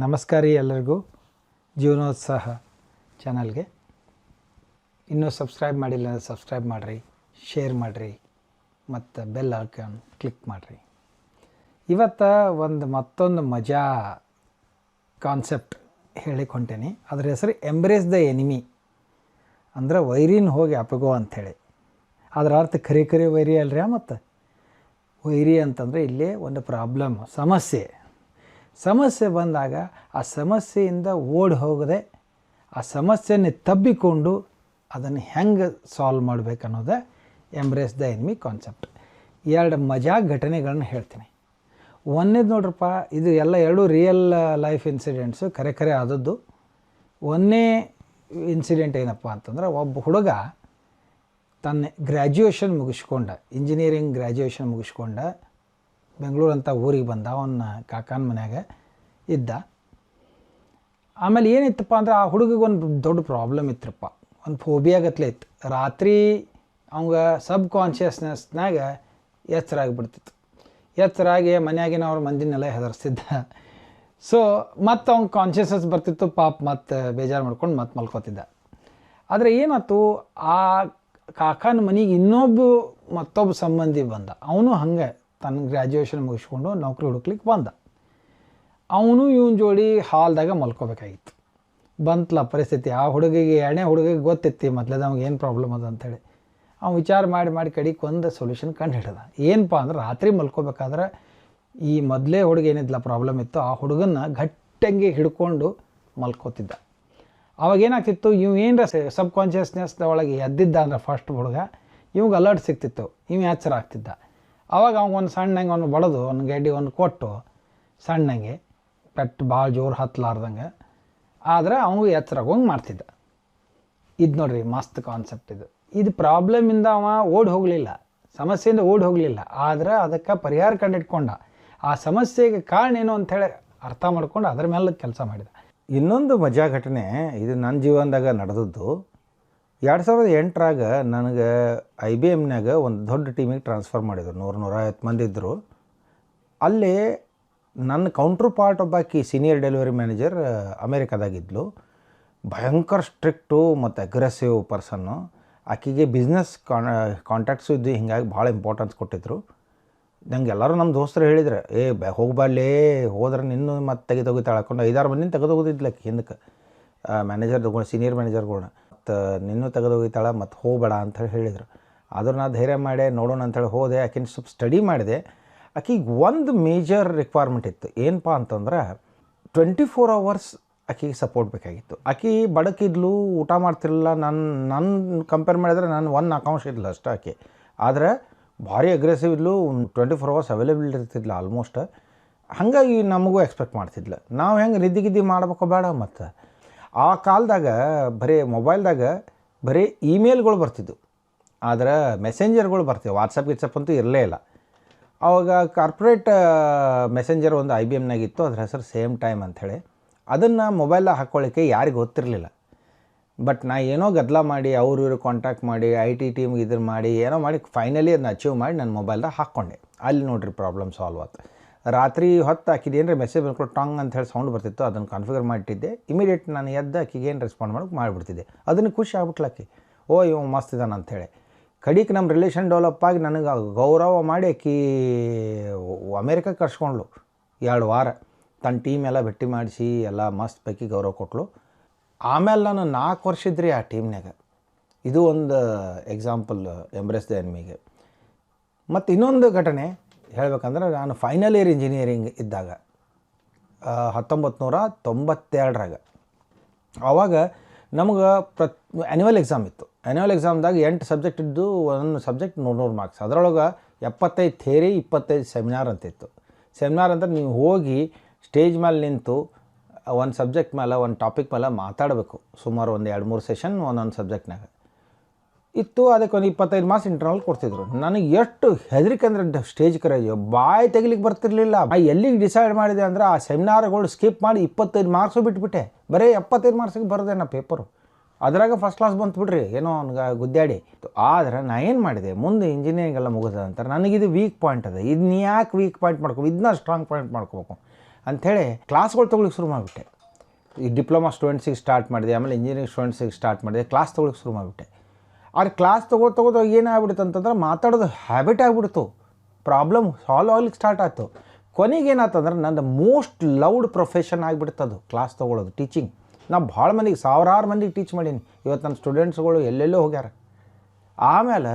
ನಮಸ್ಕಾರ ರೀ ಎಲ್ಲರಿಗೂ ಜೀವನೋತ್ಸಾಹ ಚಾನಲ್ಗೆ. ಇನ್ನೂ ಸಬ್ಸ್ಕ್ರೈಬ್ ಮಾಡಿಲ್ಲ ಅಂದರೆ ಸಬ್ಸ್ಕ್ರೈಬ್ ಮಾಡಿರಿ, ಶೇರ್ ಮಾಡಿರಿ ಮತ್ತು ಬೆಲ್ ಐಕಾನ್ ಕ್ಲಿಕ್ ಮಾಡಿರಿ. ಇವತ್ತು ಮತ್ತೊಂದು ಮಜಾ ಕಾನ್ಸೆಪ್ಟ್ ಹೇಳಿಕ್ಕೆ ಹೊಂಟೇನಿ. ಅದ್ರ ಹೆಸರು ಎಂಬ್ರೇಸ್ ದ ಎನಿಮಿ, ಅಂದ್ರೆ ವೈರಿನ ಹೋಗಿ ಅಪಗೋ ಅಂಥೇಳಿ. ಅದರ ಅರ್ಥ ಖರೆ ವೈರಿ ಅಲ್ರಿ. ಮತ್ತು ವೈರಿ ಅಂತಂದರೆ ಇಲ್ಲೇ ಒಂದು ಪ್ರಾಬ್ಲಮ್, ಸಮಸ್ಯೆ ಬಂದಾಗ ಆ ಸಮಸ್ಯೆಯಿಂದ ಓಡಿ ಹೋಗದೆ ಆ ಸಮಸ್ಯೆಯನ್ನು ತಬ್ಬಿಕೊಂಡು ಅದನ್ನು ಹೆಂಗೆ ಸಾಲ್ವ್ ಮಾಡಬೇಕು ಅನ್ನೋದೇ ಎಂಬ್ರೇಸ್ ದ ಎನಿಮಿ ಕಾನ್ಸೆಪ್ಟ್. ಎರಡು ಮಜಾ ಘಟನೆಗಳನ್ನ ಹೇಳ್ತೀನಿ. ಒಂದೇದು ನೋಡ್ರಪ್ಪ, ಇದು ಎರಡು ರಿಯಲ್ ಲೈಫ್ ಇನ್ಸಿಡೆಂಟ್ಸು, ಖರೆ ಆದದ್ದು. ಒಂದೇ ಇನ್ಸಿಡೆಂಟ್ ಏನಪ್ಪ ಅಂತಂದ್ರೆ, ಒಬ್ಬ ಹುಡುಗ ತನ್ನ ಗ್ರ್ಯಾಜುಯೇಷನ್ ಮುಗಿಸ್ಕೊಂಡ, ಇಂಜಿನಿಯರಿಂಗ್ ಗ್ರ್ಯಾಜುಯೇಷನ್ ಮುಗಿಸ್ಕೊಂಡ ಬೆಂಗಳೂರು ಅಂತ ಊರಿಗೆ ಬಂದ. ಅವನ ಕಾಕನ ಮನ್ಯಾಗ ಇದ್ದ. ಆಮೇಲೆ ಏನಿತ್ತಪ್ಪ ಅಂದ್ರೆ, ಆ ಹುಡುಗಿಗೆ ಒಂದು ದೊಡ್ಡ ಪ್ರಾಬ್ಲಮ್ ಇತ್ತರಪ್ಪ, ಒಂದು ಫೋಬಿಯಾಗತ್ಲೆ ಇತ್ತು. ರಾತ್ರಿ ಅವಂಗೆ ಸಬ್ ಕಾನ್ಷಿಯಸ್ನೆಸ್ನಾಗ ಎಚ್ಚರಾಗಿಬಿಡ್ತಿತ್ತು. ಎಚ್ಚರಾಗಿ ಮನ್ಯಾಗಿನವ್ರ ಮಂದಿನೆಲ್ಲ ಹೆದರ್ಸ್ತಿದ್ದ. ಸೊ ಮತ್ತು ಅವ್ನು ಕಾನ್ಷಿಯಸ್ನೆಸ್ ಬರ್ತಿತ್ತು, ಪಾಪ ಮತ್ತು ಬೇಜಾರು ಮಾಡ್ಕೊಂಡು ಮತ್ತೆ ಮಲ್ಕೋತಿದ್ದ. ಆದರೆ ಏನಾಯ್ತು, ಆ ಕಾಕನ ಮನೆಗೆ ಮತ್ತೊಬ್ಬ ಸಂಬಂಧಿ ಬಂದ. ಅವನು ಹಂಗೆ ತನ್ನ ಗ್ರ್ಯಾಜುಯೇಷನ್ ಮುಗಿಸ್ಕೊಂಡು ನೌಕರಿ ಹುಡುಕ್ಲಿಕ್ಕೆ ಬಂದ. ಅವನು ಇವನ ಜೋಡಿ ಹಾಲ್ದಾಗ ಮಲ್ಕೋಬೇಕಾಗಿತ್ತು. ಬಂತಲ್ಲ ಪರಿಸ್ಥಿತಿ. ಆ ಹುಡುಗಿಗೆ, ಎರಡನೇ ಹುಡುಗಿಗೆ ಗೊತ್ತಿತ್ತು ಮೊದಲೇ ನಮ್ಗೆ ಏನು ಪ್ರಾಬ್ಲಮ್ ಅದ ಅಂಥೇಳಿ. ಅವ್ನು ವಿಚಾರ ಮಾಡಿ ಕಡೆಗೆ ಒಂದು ಸೊಲ್ಯೂಷನ್ ಕಂಡು ಹಿಡಿದ. ಏನಪ್ಪ ಅಂದ್ರೆ, ರಾತ್ರಿ ಮಲ್ಕೋಬೇಕಾದ್ರೆ ಈ ಮೊದಲೇ ಹುಡುಗ ಏನಿದ್ಲ ಪ್ರಾಬ್ಲಮ್ ಇತ್ತು, ಆ ಹುಡುಗನ್ನ ಗಟ್ಟಂಗೆ ಹಿಡ್ಕೊಂಡು ಮಲ್ಕೋತಿದ್ದ. ಅವಾಗ ಏನಾಗ್ತಿತ್ತು, ಏನರ ಸಬ್ ಕಾನ್ಷಿಯಸ್ನೆಸ್ ಒಳಗೆ ಎದ್ದಿದ್ದ ಅಂದ್ರೆ ಫಸ್ಟ್ ಹುಡುಗ, ಇವ್ಗೆ ಅಲರ್ಟ್ ಸಿಗ್ತಿತ್ತು, ಎಚ್ಚರ ಆಗ್ತಿದ್ದ. ಅವಾಗ ಅವ್ಗೊಂದು ಸಣ್ಣಂಗೆ ಒಂದು ಬಡದು ಒಂದು ಗೆಡ್ಡಿ ಒಂದು ಕೊಟ್ಟು ಸಣ್ಣಂಗೆ ಪೆಟ್ಟು ಭಾಳ ಜೋರು ಹತ್ತಲಾರ್ದಂಗೆ ಆದರೆ ಅವನಿಗೆ ಎಚ್ಚರಾಗೋಂಗೆ ಮಾಡ್ತಿದ್ದ. ಇದು ನೋಡ್ರಿ ಮಸ್ತ್ ಕಾನ್ಸೆಪ್ಟ್. ಇದು ಪ್ರಾಬ್ಲಮಿಂದ ಅವ ಓಡಿ ಹೋಗಲಿಲ್ಲ, ಸಮಸ್ಯೆಯಿಂದ ಓಡಿ ಹೋಗಲಿಲ್ಲ, ಆದರೆ ಅದಕ್ಕೆ ಪರಿಹಾರ ಕಂಡಿಡ್ಕೊಂಡ. ಆ ಸಮಸ್ಯೆಗೆ ಕಾರಣ ಏನು ಅಂಥೇಳಿ ಅರ್ಥ ಮಾಡ್ಕೊಂಡು ಅದ್ರ ಮೇಲೆ ಕೆಲಸ ಮಾಡಿದ. ಇನ್ನೊಂದು ಮಜಾ ಘಟನೆ, ಇದು ನನ್ನ ಜೀವನದಾಗ ನಡೆದದ್ದು. 2008ರಾಗ ನನಗೆ IBMನಾಗ ಒಂದು ದೊಡ್ಡ ಟೀಮಿಗೆ ಟ್ರಾನ್ಸ್ಫರ್ ಮಾಡಿದರು. 100-150 ಮಂದಿ ಇದ್ದರು. ಅಲ್ಲಿ ನನ್ನ ಕೌಂಟ್ರ್ ಪಾರ್ಟ್ ಒಬ್ಬಾಕಿ ಸೀನಿಯರ್ ಡೆಲಿವರಿ ಮ್ಯಾನೇಜರ್ ಅಮೇರಿಕಾದಾಗಿದ್ಲು. ಭಯಂಕರ ಸ್ಟ್ರಿಕ್ಟು ಮತ್ತು ಅಗ್ರೆಸಿವ್ ಪರ್ಸನ್ನು. ಆಕೆಗೆ ಬಿಸ್ನೆಸ್ ಕಾಂಟ್ಯಾಕ್ಟ್ಸು ಇದ್ದು, ಹೀಗಾಗಿ ಭಾಳ ಇಂಪಾರ್ಟೆನ್ಸ್ ಕೊಟ್ಟಿದ್ರು. ನಂಗೆ ಎಲ್ಲರೂ ನಮ್ಮ ದೋಸ್ತರು ಹೇಳಿದ್ರು, ಹೋಗ್ಬಾರ್ಲೇ, ಹೋದ್ರೆ ನಿನ್ನೂ ಮತ್ತೆ ತೆಗೆದೋಗಿತಾಳೆ ಹಾಕೊಂಡು 5-6 ಮಂದಿನ ತೆಗೆದೋಗೋದಿದ್ಲ ಆಕೆ ಹಿಂದಕ್ಕೆ. ಮ್ಯಾನೇಜರ್ ತಗೊಂಡು ಸೀನಿಯರ್ ಮ್ಯಾನೇಜರ್ಗಳನ್ನ ಮತ್ತು ನಿನ್ನೂ ತೆಗೆದೋಗಿತಾಳೆ ಮತ್ತು ಹೋಗಬೇಡ ಅಂಥೇಳಿ ಹೇಳಿದರು. ಆದರೂ ನಾನು ಧೈರ್ಯ ಮಾಡಿ ನೋಡೋಣ ಅಂಥೇಳಿ ಹೋದೆ. ಆಕೆನ ಸ್ವಲ್ಪ ಸ್ಟಡಿ ಮಾಡಿದೆ. ಆಕೆಗೆ ಒಂದು ಮೇಜರ್ ರಿಕ್ವೈರ್ಮೆಂಟ್ ಇತ್ತು. ಏನಪ್ಪ ಅಂತಂದ್ರೆ, 24 ಅವರ್ಸ್ ಆಕೆಗೆ ಸಪೋರ್ಟ್ ಬೇಕಾಗಿತ್ತು. ಆಕೆ ಬಡಕಿದ್ಲು, ಊಟ ಮಾಡ್ತಿರಲಿಲ್ಲ. ನನ್ನ ಕಂಪೇರ್ ಮಾಡಿದ್ರೆ ನಾನು ಒಂದು ಅಕೌಂಟ್ಸ್ ಇರಲಿಲ್ಲ ಅಷ್ಟೇ ಆಕೆ. ಆದರೆ ಭಾರಿ ಅಗ್ರೆಸಿವ್ ಇದ್ಲು, 24 ಅವರ್ಸ್ ಅವೈಲೇಬಲ್ ಇರ್ತಿದ್ಲ ಆಲ್ಮೋಸ್ಟ್. ಹಾಗಾಗಿ ನಮಗೂ ಎಕ್ಸ್ಪೆಕ್ಟ್ ಮಾಡ್ತಿದ್ಲು. ನಾವು ಹೆಂಗೆ ನಿದ್ದೆ ಮಾಡ್ಬೇಕು ಬೇಡ. ಮತ್ತು ಆ ಕಾಲದಾಗ ಮೊಬೈಲ್ದಾಗ ಬರೀ ಇಮೇಲ್ಗಳು ಬರ್ತಿದ್ವು, ಆದರೆ ಮೆಸೆಂಜರ್ಗಳು ಬರ್ತಿವೆ. ವಾಟ್ಸಪ್ ಅಂತೂ ಇರಲೇ ಇಲ್ಲ. ಆವಾಗ ಕಾರ್ಪೊರೇಟ್ ಮೆಸೆಂಜರ್ ಒಂದು IBMನಾಗಿತ್ತು, ಅದ್ರ ಹೆಸರು ಸೇಮ್ ಟೈಮ್ ಅಂಥೇಳಿ. ಅದನ್ನು ಮೊಬೈಲ್ದಾಗ ಹಾಕ್ಕೊಳ್ಳಿಕ್ಕೆ ಯಾರಿಗೆ ಗೊತ್ತಿರಲಿಲ್ಲ. ಬಟ್ ನಾ ಏನೋ ಗದ್ದಲ ಮಾಡಿ ಇವರು ಕಾಂಟ್ಯಾಕ್ಟ್ ಮಾಡಿ IT ಟೀಮ್ಗೆ ಇದನ್ನು ಮಾಡಿ ಏನೋ ಮಾಡಿ ಫೈನಲಿ ಅದನ್ನ ಅಚೀವ್ ಮಾಡಿ ನನ್ನ ಮೊಬೈಲ್ದಾಗ ಹಾಕ್ಕೊಂಡೆ. ಅಲ್ಲಿ ನೋಡಿರಿ ಪ್ರಾಬ್ಲಮ್ ಸಾಲ್ವ್ ಆಯ್ತು. ರಾತ್ರಿ ಹೊತ್ತು ಆಕಿದು ಏನರ ಮೆಸೇಜ್ ಬಂದ್ಕೊಂಡು ಟಾಂಗ್ ಅಂಥೇಳಿ ಸೌಂಡ್ ಬರ್ತಿತ್ತು, ಅದನ್ನು ಕಾನ್ಫಿಗರ್ ಮಾಡಿಟ್ಟಿದ್ದೆ. ಇಮಿಡಿಯೇಟ್ ನಾನು ಎದ್ದು ಆಕಿಗೆ ಏನು ರೆಸ್ಪಾಂಡ್ ಮಾಡೋಕೆ ಮಾಡಿಬಿಡ್ತಿದ್ದೆ. ಅದನ್ನು ಖುಷಿ ಆಗ್ಬಿಟ್ಲಾಕಿ, ಇವ ಮಸ್ತ್ ಇದ್ದಾನೆ ಅಂಥೇಳಿ. ಕಡಿಗೆ ನಮ್ಮ ರಿಲೇಷನ್ ಡೆವಲಪ್ ಆಗಿ ನನಗೆ ಗೌರವ ಮಾಡಿ ಆಕಿ ಅಮೇರಿಕಕ್ಕೆ ಕರ್ಸ್ಕೊಂಡ್ಳು. 2 ವಾರ ತನ್ನ ಟೀಮ್ ಎಲ್ಲ ಭೇಟಿ ಮಾಡಿಸಿ ಎಲ್ಲ ಮಸ್ತ್ ಪೈಕಿ ಗೌರವ ಕೊಟ್ಟಳು. ಆಮೇಲೆ ನಾನು 4 ವರ್ಷ ಇದ್ರಿ ಆ ಟೀಮ್ನಾಗ. ಇದು ಒಂದು ಎಕ್ಸಾಂಪಲ್ ಎಂಬ್ರೇಸ್ ದ ಎನಿಮಿಗೆ. ಮತ್ತು ಇನ್ನೊಂದು ಘಟನೆ ಹೇಳ್ಬೇಕಂದ್ರೆ, ನಾನು ಫೈನಲ್ ಇಯರ್ ಇಂಜಿನಿಯರಿಂಗ್ ಇದ್ದಾಗ 1992ರಾಗ ಆವಾಗ ನಮಗೆ ಆ್ಯನ್ಯುವಲ್ ಎಕ್ಸಾಮ್ ಇತ್ತು. ಆ್ಯನ್ಯುವಲ್ ಎಕ್ಸಾಮ್ದಾಗ 8 ಸಬ್ಜೆಕ್ಟ್ ಇದ್ದು, ಒಂದು ಸಬ್ಜೆಕ್ಟ್ 100 ಮಾರ್ಕ್ಸ್. ಅದರೊಳಗೆ 75 ಥಿಯರಿ, 25 ಸೆಮಿನಾರ್ ಅಂತಿತ್ತು. ಸೆಮಿನಾರ್ ಅಂದ್ರೆ ನೀವು ಹೋಗಿ ಸ್ಟೇಜ್ ಮೇಲೆ ನಿಂತು ಒಂದು ಸಬ್ಜೆಕ್ಟ್ ಮೇಲೆ, ಒಂದು ಟಾಪಿಕ್ ಮೇಲೆ ಮಾತಾಡಬೇಕು. ಸುಮಾರು ಒಂದು 2-3 ಸೆಷನ್ ಒಂದೊಂದು ಸಬ್ಜೆಕ್ಟ್ನಾಗ ಇತ್ತು. ಅದಕ್ಕೆ ಒಂದು 25 ಮಾರ್ಕ್ಸ್ ಇಂಟರ್ನಲ್ ಕೊಡ್ತಿದ್ರು. ನನಗೆ ಎಷ್ಟು ಹೆದರಿಕೆ ಅಂದರೆ, ಸ್ಟೇಜ್ ಕರೇಜ್, ಬಾಯಿ ತೆಗಿಲಿಕ್ಕೆ ಬರ್ತಿರ್ಲಿಲ್ಲ. ಎಲ್ಲಿಗೆ ಡಿಸೈಡ್ ಮಾಡಿದೆ ಅಂದರೆ, ಆ ಸೆಮಿನಾರ್ಗಳು ಸ್ಕಿಪ್ ಮಾಡಿ 25 ಮಾರ್ಕ್ಸು ಬಿಟ್ಬಿಟ್ಟೆ. ಬರೀ 75 ಮಾರ್ಕ್ಸಿಗೆ ಬರದೆ ನಾ ಪೇಪರು. ಅದ್ರಾಗ ಫಸ್ಟ್ ಕ್ಲಾಸ್ ಬಂತು ಬಿಡ್ರಿ, ಏನೋ ಅವ್ನಿಗೆ ಗುದ್ದಾಡಿ. ಆದರೆ ನಾ ಏನು ಮಾಡಿದೆ, ಮುಂದೆ ಇಂಜಿನಿಯರಿಂಗ್ ಎಲ್ಲ ಮುಗಿದ ನಂತರ ನನಗಿದು ವೀಕ್ ಪಾಯಿಂಟ್ ಅದ, ಇದನ್ನ ಯಾಕೆ ವೀಕ್ ಪಾಯಿಂಟ್ ಮಾಡ್ಕೊ, ಇದನ್ನ ಸ್ಟ್ರಾಂಗ್ ಪಾಯಿಂಟ್ ಮಾಡ್ಕೋಬೇಕು ಅಂಥೇಳಿ ಕ್ಲಾಸ್ಗಳು ತೊಗೊಳಿಕ್ಕೆ ಶುರು ಮಾಡಿಬಿಟ್ಟೆ. ಈ ಡಿಪ್ಲೊಮಾ ಸ್ಟೂಡೆಂಟ್ಸಿಗೆ ಸ್ಟಾರ್ಟ್ ಮಾಡಿದೆ, ಆಮೇಲೆ ಇಂಜಿನಿಯರಿಂಗ್ ಸ್ಟೂಡೆಂಟ್ಸಿಗೆ ಸ್ಟಾರ್ಟ್ ಮಾಡಿದೆ, ಕ್ಲಾಸ್ ತೊಗೊಳಿಕ್ಕೆ ಶುರು ಮಾಡಿಬಿಟ್ಟೆ. ಅವ್ರು ಕ್ಲಾಸ್ ತೊಗೋದು ಏನಾಗ್ಬಿಡ್ತು ಅಂತಂದ್ರೆ ಮಾತಾಡೋದು ಹ್ಯಾಬಿಟ್ ಆಗಿಬಿಡ್ತು. ಪ್ರಾಬ್ಲಮ್ ಸಾಲ್ವ್ ಆಗ್ಲಿಕ್ಕೆ ಸ್ಟಾರ್ಟ್ ಆಯಿತು. ಕೊನೆಗೆ ಏನಾಯ್ತಂದ್ರೆ ನಂದು ಮೋಸ್ಟ್ ಲವ್ಡ್ ಪ್ರೊಫೆಷನ್ ಆಗಿಬಿಡ್ತದು ಕ್ಲಾಸ್ ತೊಗೊಳೋದು, ಟೀಚಿಂಗ್. ನಾನು ಭಾಳ ಮಂದಿಗೆ, ಸಾವಿರಾರು ಮಂದಿಗೆ ಟೀಚ್ ಮಾಡೀನಿ. ಇವತ್ತು ನನ್ನ ಸ್ಟೂಡೆಂಟ್ಸ್ಗಳು ಎಲ್ಲೆಲ್ಲೋ ಹೋಗ್ಯಾರ. ಆಮೇಲೆ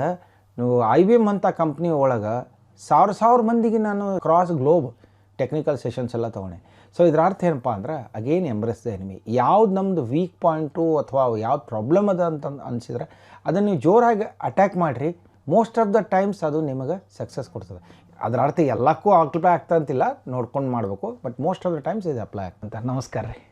ನೀವು IBM ಅಂತ ಕಂಪ್ನಿ ಒಳಗೆ ಸಾವಿರ ಮಂದಿಗೆ ನಾನು ಕ್ರಾಸ್ ಗ್ಲೋಬ್ ಟೆಕ್ನಿಕಲ್ ಸೆಷನ್ಸ್ ಎಲ್ಲ ತೊಗೊಂಡೆ. ಸೊ ಇದರ ಅರ್ಥ ಏನಪ್ಪ ಅಂದ್ರೆ ಅಗೇನ್ ಎಂಬ್ರೆಸ್ ದ ಎನಿಮಿ. ಯಾವ್ದು ನಮ್ಮದು ವೀಕ್ ಪಾಯಿಂಟು ಅಥವಾ ಯಾವ್ದು ಪ್ರಾಬ್ಲಮ್ ಅದ ಅಂತ ಅನಿಸಿದ್ರೆ ಅದನ್ನು ನೀವು ಜೋರಾಗಿ ಅಟ್ಯಾಕ್ ಮಾಡಿರಿ. ಮೋಸ್ಟ್ ಆಫ್ ದ ಟೈಮ್ಸ್ ಅದು ನಿಮಗೆ ಸಕ್ಸಸ್ ಕೊಡ್ತದೆ. ಅದರ ಅರ್ಥ ಎಲ್ಲಕ್ಕೂ ಅಪ್ಲೈ ಆಗ್ತಾ ಅಂತಿಲ್ಲ, ನೋಡ್ಕೊಂಡು ಮಾಡಬೇಕು. But most of the times ಇದು ಅಪ್ಲೈ ಆಗ್ತಂತ. ನಮಸ್ಕಾರ ರೀ.